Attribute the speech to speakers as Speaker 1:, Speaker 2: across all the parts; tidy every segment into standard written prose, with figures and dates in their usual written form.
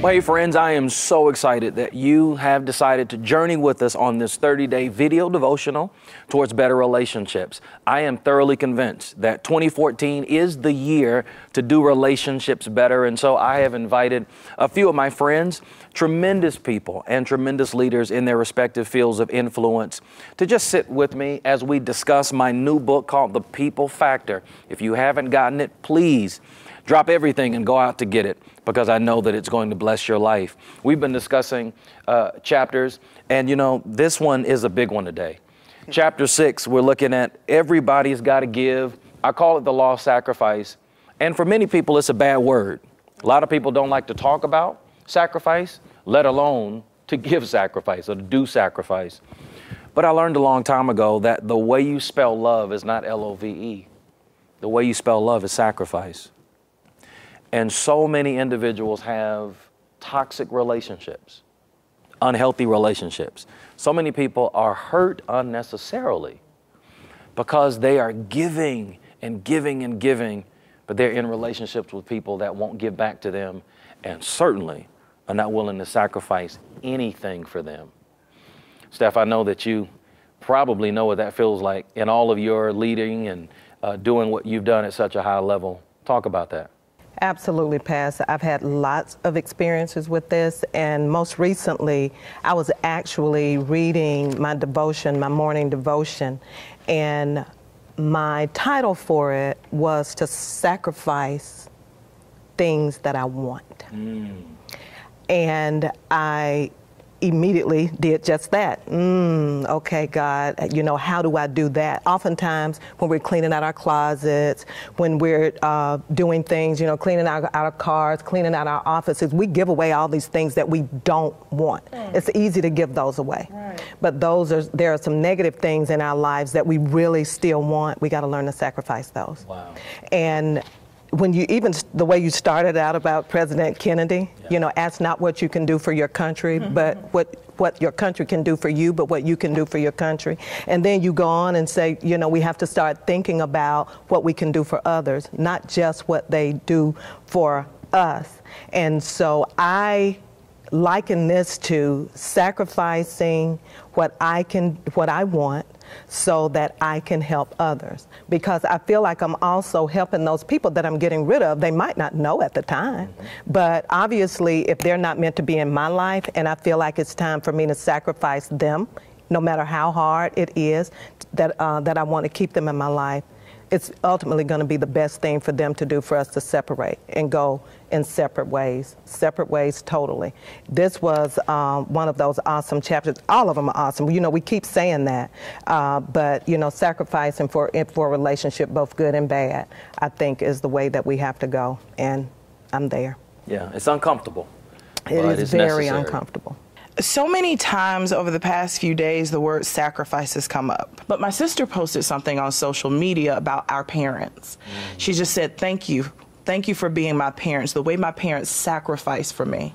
Speaker 1: Well, hey friends, I am so excited that you have decided to journey with us on this 30-day video devotional towards better relationships. I am thoroughly convinced that 2014 is the year to do relationships better. And so I have invited a few of my friends, tremendous people and tremendous leaders in their respective fields of influence, to just sit with me as we discuss my new book called The People Factor. If you haven't gotten it, please drop everything and go out to get it, because I know that it's going to bless your life. We've been discussing chapters, and you know, this one is a big one today. Chapter 6, we're looking at everybody's got to give. I call it the law of sacrifice. And for many people, it's a bad word. A lot of people don't like to talk about sacrifice, let alone to give sacrifice or to do sacrifice. But I learned a long time ago that the way you spell love is not L-O-V-E. The way you spell love is sacrifice. And so many individuals have toxic relationships, unhealthy relationships. So many people are hurt unnecessarily because they are giving and giving and giving, but they're in relationships with people that won't give back to them and certainly are not willing to sacrifice anything for them. Steph, I know that you probably know what that feels like in all of your leading and doing what you've done at such a high level. Talk about that.
Speaker 2: Absolutely, Pastor. I've had lots of experiences with this, and most recently, I was actually reading my devotion, my morning devotion, and my title for it was to sacrifice things that I want. And I immediately did just that. Okay, God, you know, how do I do that? Oftentimes when we're cleaning out our closets, when we're doing things, you know, cleaning out our cars, cleaning out our offices, we give away all these things that we don't want. It's easy to give those away. But there are some negative things in our lives that we really still want. We got to learn to sacrifice those. Wow. And when you, even the way you started out about President Kennedy, you know, ask not what you can do for your country, but what your country can do for you, but what you can do for your country. And then you go on and say, you know, we have to start thinking about what we can do for others, not just what they do for us. And so I liken this to sacrificing what I want so that I can help others, because I feel like I'm also helping those people that I'm getting rid of. They might not know at the time, but obviously if they're not meant to be in my life and I feel like it's time for me to sacrifice them, no matter how hard it is that I want to keep them in my life, it's ultimately going to be the best thing for them to do, for us to separate and go in separate ways totally. This was one of those awesome chapters. All of them are awesome. You know, we keep saying that, but you know, sacrificing for a relationship, both good and bad, I think is the way that we have to go, and I'm there.
Speaker 1: Yeah, it's uncomfortable.
Speaker 2: It is very uncomfortable.
Speaker 3: So many times over the past few days, the word sacrifice has come up. But my sister posted something on social media about our parents. She just said, thank you. Thank you for being my parents, the way my parents sacrificed for me.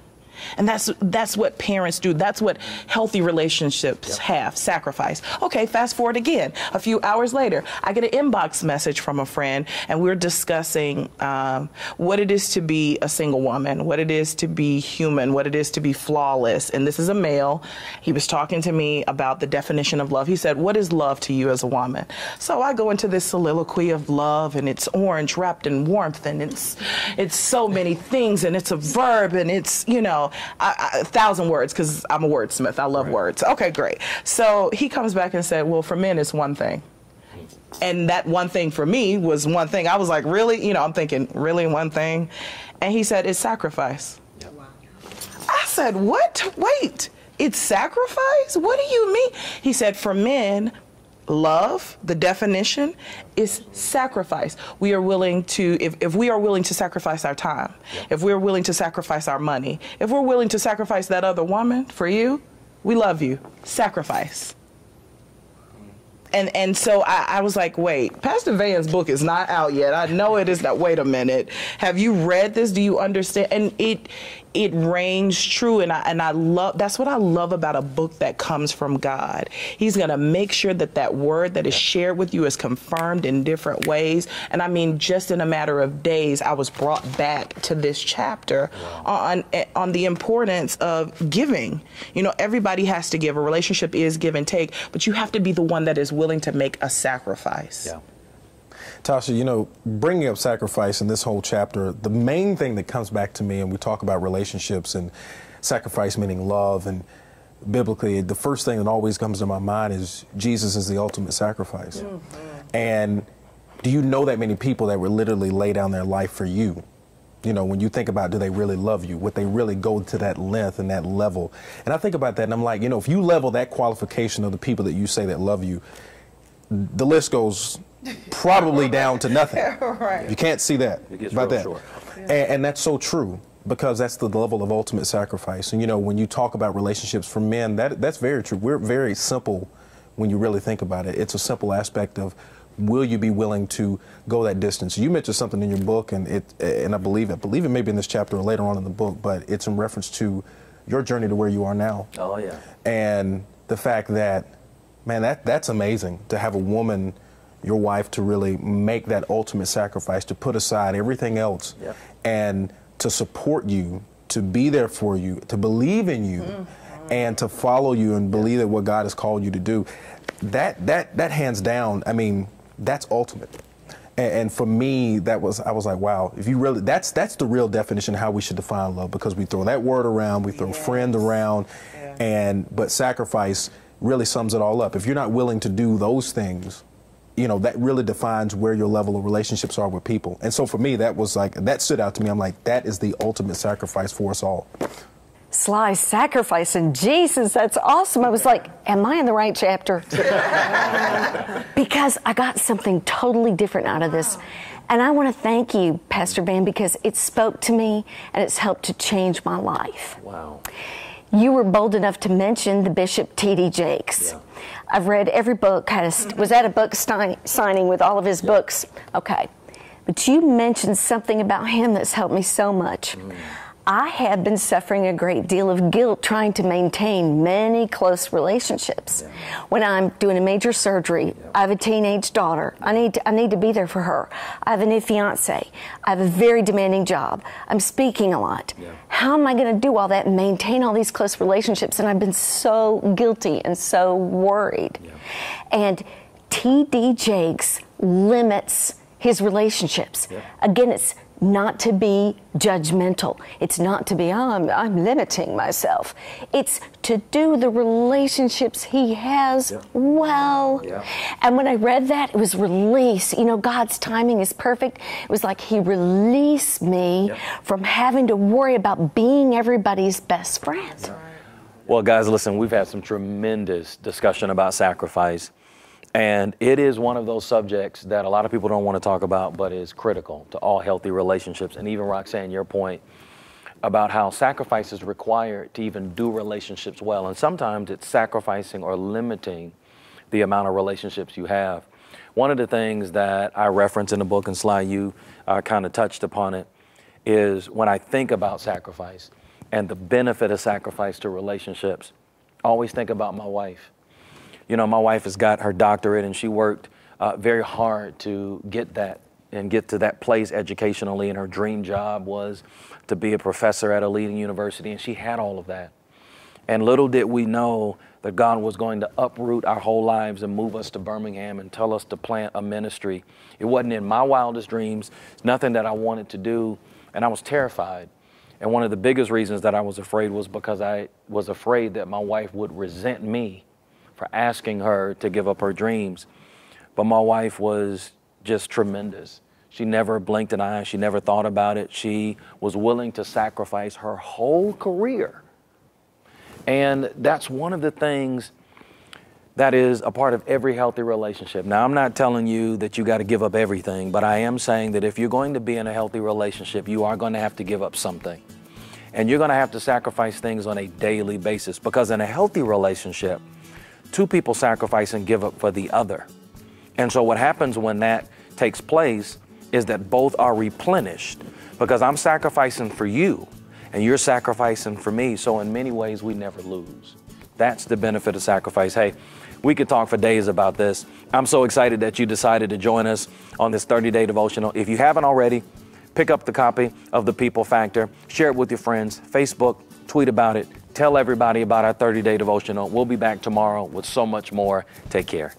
Speaker 3: And that's what parents do. That's what healthy relationships have, sacrifice. Okay, fast forward again. A few hours later, I get an inbox message from a friend, and we're discussing what it is to be a single woman, what it is to be human, what it is to be flawless. And this is a male. He was talking to me about the definition of love. He said, what is love to you as a woman? So I go into this soliloquy of love, and it's orange wrapped in warmth, and it's so many things, and it's a verb, and it's, you know, 1,000 words, because I'm a wordsmith. I love words. Okay, great. So he comes back and said, well, for men, it's one thing. And that one thing for me was one thing. I was like, really? You know, I'm thinking, really one thing? And he said, it's sacrifice. Wow. I said, what? Wait, it's sacrifice? What do you mean? He said, for men, love, the definition, is sacrifice. We are willing to, if we are willing to sacrifice our time, if we're willing to sacrifice our money, if we're willing to sacrifice that other woman for you, we love you. Sacrifice. And so I was like, wait, Pastor Van's book is not out yet. I know it is not. Wait a minute. Have you read this? Do you understand? And it reigns true. And I love, that's what I love about a book that comes from God. He's going to make sure that that word that is shared with you is confirmed in different ways. And I mean, just in a matter of days, I was brought back to this chapter on the importance of giving. You know, everybody has to give. A relationship is give and take, but you have to be the one that is willing to make a sacrifice.
Speaker 4: Yeah. Tasha, you know, bringing up sacrifice in this whole chapter, the main thing that comes back to me, and we talk about relationships and sacrifice meaning love, and biblically, the first thing that always comes to my mind is Jesus is the ultimate sacrifice. And do you know that many people that would literally lay down their life for you? You know, when you think about, do they really love you? Would they really go to that length and that level? And I think about that and I'm like, you know, if you level that qualification of the people that you say that love you, the list goes probably down to nothing.
Speaker 3: Right.
Speaker 4: You can't see that about that.
Speaker 1: Short.
Speaker 4: And that's so true, because that's the level of ultimate sacrifice. And you know, when you talk about relationships for men, that's very true. We're very simple when you really think about it. It's a simple aspect of, will you be willing to go that distance? You mentioned something in your book, and I believe it may be in this chapter or later on in the book, but it's in reference to your journey to where you are now.
Speaker 1: Oh yeah.
Speaker 4: And the fact that, man, that's amazing to have a woman, your wife, to really make that ultimate sacrifice, to put aside everything else and to support you, to be there for you, to believe in you, and to follow you and believe that what God has called you to do. That hands down, I mean, that's ultimate. And for me, I was like, wow, if you really, that's the real definition of how we should define love, because we throw that word around, we throw friend around, but sacrifice really sums it all up. If you're not willing to do those things, you know, that really defines where your level of relationships are with people. And so for me, that stood out to me. I'm like, that is the ultimate sacrifice for us all.
Speaker 5: Sly sacrificing Jesus, that's awesome. I was like, am I in the right chapter? Because I got something totally different out of this. And I want to thank you, Pastor Van, because it spoke to me and it's helped to change my life.
Speaker 1: Wow.
Speaker 5: You were bold enough to mention the Bishop T.D. Jakes.
Speaker 1: Yeah.
Speaker 5: I've read every book. Was at a book signing with all of his books. Okay. But you mentioned something about him that's helped me so much. I have been suffering a great deal of guilt trying to maintain many close relationships. When I'm doing a major surgery, I have a teenage daughter. I need to be there for her. I have a new fiance. I have a very demanding job. I'm speaking a lot. How am I going to do all that and maintain all these close relationships? And I've been so guilty and so worried. And T.D. Jakes limits his relationships. Again, it's not to be judgmental. It's not to be, I'm limiting myself. It's to do the relationships he has well. And when I read that, it was release. You know, God's timing is perfect. It was like he released me from having to worry about being everybody's best friend.
Speaker 1: Well, guys, listen, we've had some tremendous discussion about sacrifice. And it is one of those subjects that a lot of people don't want to talk about, but is critical to all healthy relationships. And even Roxanne, your point about how sacrifice is required to even do relationships well. And sometimes it's sacrificing or limiting the amount of relationships you have. One of the things that I reference in the book, and Sly, you kind of touched upon it, is when I think about sacrifice and the benefit of sacrifice to relationships, I always think about my wife. You know, my wife has got her doctorate and she worked very hard to get that and get to that place educationally. And her dream job was to be a professor at a leading university. And she had all of that. And little did we know that God was going to uproot our whole lives and move us to Birmingham and tell us to plant a ministry. It wasn't in my wildest dreams. It's nothing that I wanted to do. And I was terrified. And one of the biggest reasons that I was afraid was because I was afraid that my wife would resent me for asking her to give up her dreams. But my wife was just tremendous. She never blinked an eye. She never thought about it. She was willing to sacrifice her whole career. And that's one of the things that is a part of every healthy relationship. Now, I'm not telling you that you got to give up everything, but I am saying that if you're going to be in a healthy relationship, you are going to have to give up something. And you're going to have to sacrifice things on a daily basis, because in a healthy relationship, two people sacrifice and give up for the other. And so what happens when that takes place is that both are replenished, because I'm sacrificing for you and you're sacrificing for me. So in many ways, we never lose. That's the benefit of sacrifice. Hey, we could talk for days about this. I'm so excited that you decided to join us on this 30-day devotional. If you haven't already, pick up the copy of The People Factor, share it with your friends, Facebook, tweet about it, tell everybody about our 30-day devotional. We'll be back tomorrow with so much more. Take care.